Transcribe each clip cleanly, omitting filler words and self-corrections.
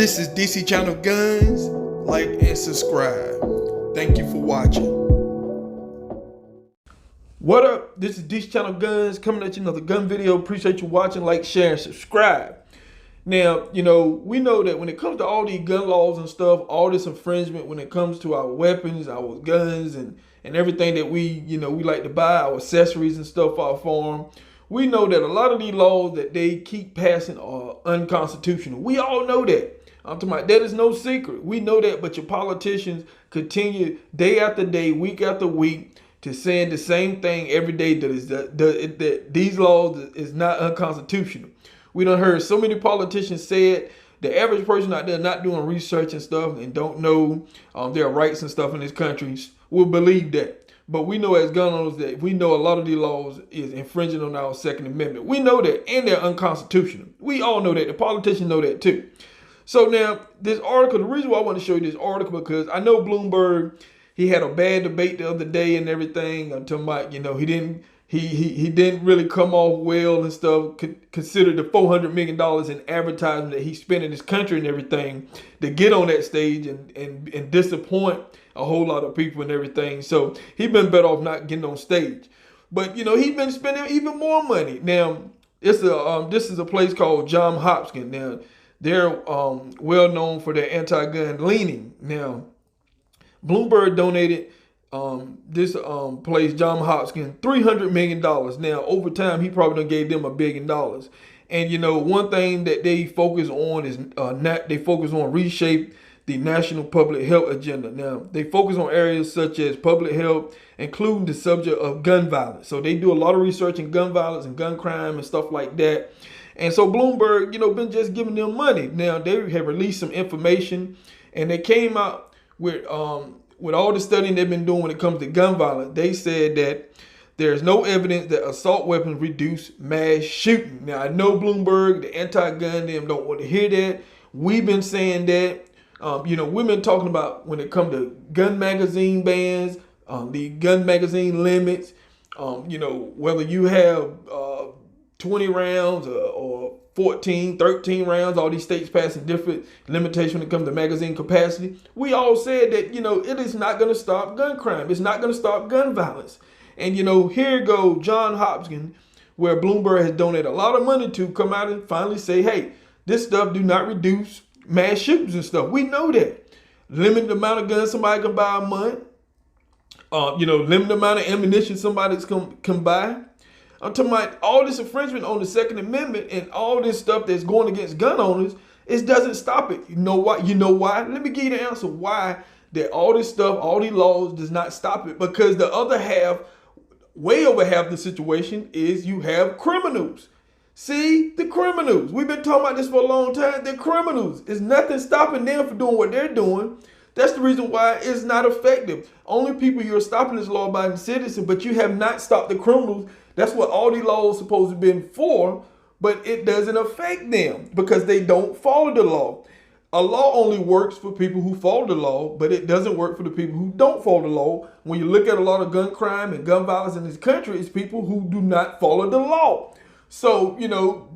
This is DC Channel Guns. Like and subscribe. Thank you for watching. What up? This is DC Channel Guns coming at you another gun video. Appreciate you watching. Like, share, and subscribe. Now, we know that when it comes to all these gun laws and stuff, all this infringement when it comes to our weapons, our guns, and everything that we like to buy, our accessories and stuff for our farm, we know that a lot of these laws that they keep passing are unconstitutional. We all know that. I'm talking about that is no secret. We know that, but your politicians continue day after day, week after week, to saying the same thing every day that these laws is not unconstitutional. We done heard so many politicians say it. The average person out there not doing research and stuff and don't know their rights and stuff in this country will believe that. But we know as gun owners that we know a lot of these laws is infringing on our Second Amendment. We know that, and they're unconstitutional. We all know that. The politicians know that too. So now this article, the reason why I want to show you this article, because I know Bloomberg, he had a bad debate the other day and everything. I'm talking about, he didn't really come off well and stuff. Consider the $400 million in advertising that he spent in this country and everything to get on that stage and disappoint a whole lot of people and everything. So he been better off not getting on stage. But he's been spending even more money. Now this is a place called Johns Hopkins. Now they're well known for their anti-gun leaning. Now Bloomberg donated this place, Johns Hopkins, $300 million. Now, over time, he probably done gave them $1 billion. And, one thing that they focus on is they focus on reshape the national public health agenda. Now, they focus on areas such as public health, including the subject of gun violence. So they do a lot of research in gun violence and gun crime and stuff like that. And so Bloomberg, been just giving them money. Now, they have released some information, and they came out with all the studying they've been doing when it comes to gun violence. They said that there's no evidence that assault weapons reduce mass shooting. Now, I know Bloomberg, the anti-gun, them don't want to hear that. We've been saying that. We've been talking about when it comes to gun magazine bans, the gun magazine limits, whether you have 20 rounds or 14, 13 rounds, all these states passing different limitations when it comes to magazine capacity. We all said that, it is not going to stop gun crime. It's not going to stop gun violence. And, here go Johns Hopkins, where Bloomberg has donated a lot of money to, come out and finally say, hey, this stuff do not reduce mass shootings and stuff. We know that. Limited amount of guns somebody can buy a month. Limited amount of ammunition somebody can buy. I'm talking about all this infringement on the Second Amendment and all this stuff that's going against gun owners. It doesn't stop it. You know what? You know why? Let me give you the answer why that all this stuff, all these laws does not stop it. Because the other half, way over half the situation is you have criminals. See, the criminals. We've been talking about this for a long time. The criminals. There's nothing stopping them from doing what they're doing. That's the reason why it's not effective. Only people you're stopping is law-abiding citizens, but you have not stopped the criminals. That's what all these laws are supposed to be for, but it doesn't affect them because they don't follow the law. A law only works for people who follow the law, but it doesn't work for the people who don't follow the law. When you look at a lot of gun crime and gun violence in this country, it's people who do not follow the law. So,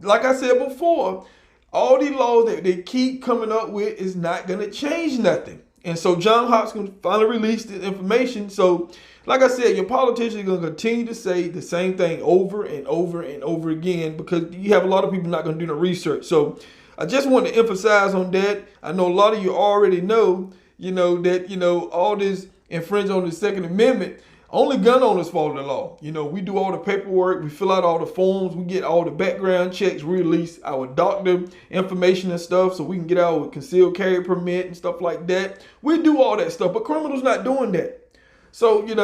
like I said before, all these laws that they keep coming up with is not going to change nothing. And so Johns Hopkins finally released this information. So, like I said, your politicians are going to continue to say the same thing over and over and over again because you have a lot of people not going to do the research. So I just want to emphasize on that. I know a lot of you already know, that, all this infringement on the Second Amendment, only gun owners follow the law. We do all the paperwork, we fill out all the forms, we get all the background checks, we release our doctor information and stuff so we can get our concealed carry permit and stuff like that. We do all that stuff, but criminals not doing that. So, at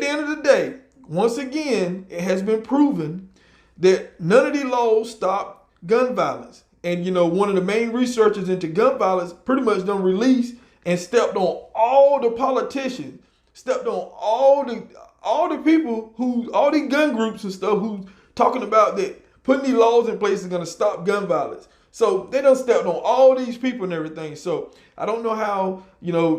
the end of the day, once again, it has been proven that none of these laws stop gun violence. And, one of the main researchers into gun violence pretty much done released and stepped on all the politicians, stepped on all the people all these gun groups and stuff who's talking about that putting these laws in place is going to stop gun violence. So they done stepped on all these people and everything. So I don't know how,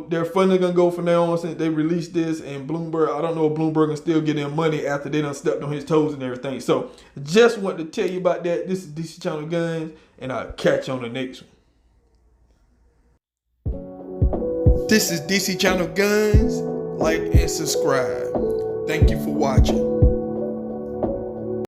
their funding going to go from now on since they released this. And Bloomberg, I don't know if Bloomberg can still get them money after they done stepped on his toes and everything. So just want to tell you about that. This is DC Channel Guns, and I'll catch you on the next one. This is DC Channel Guns. Like and subscribe. Thank you for watching.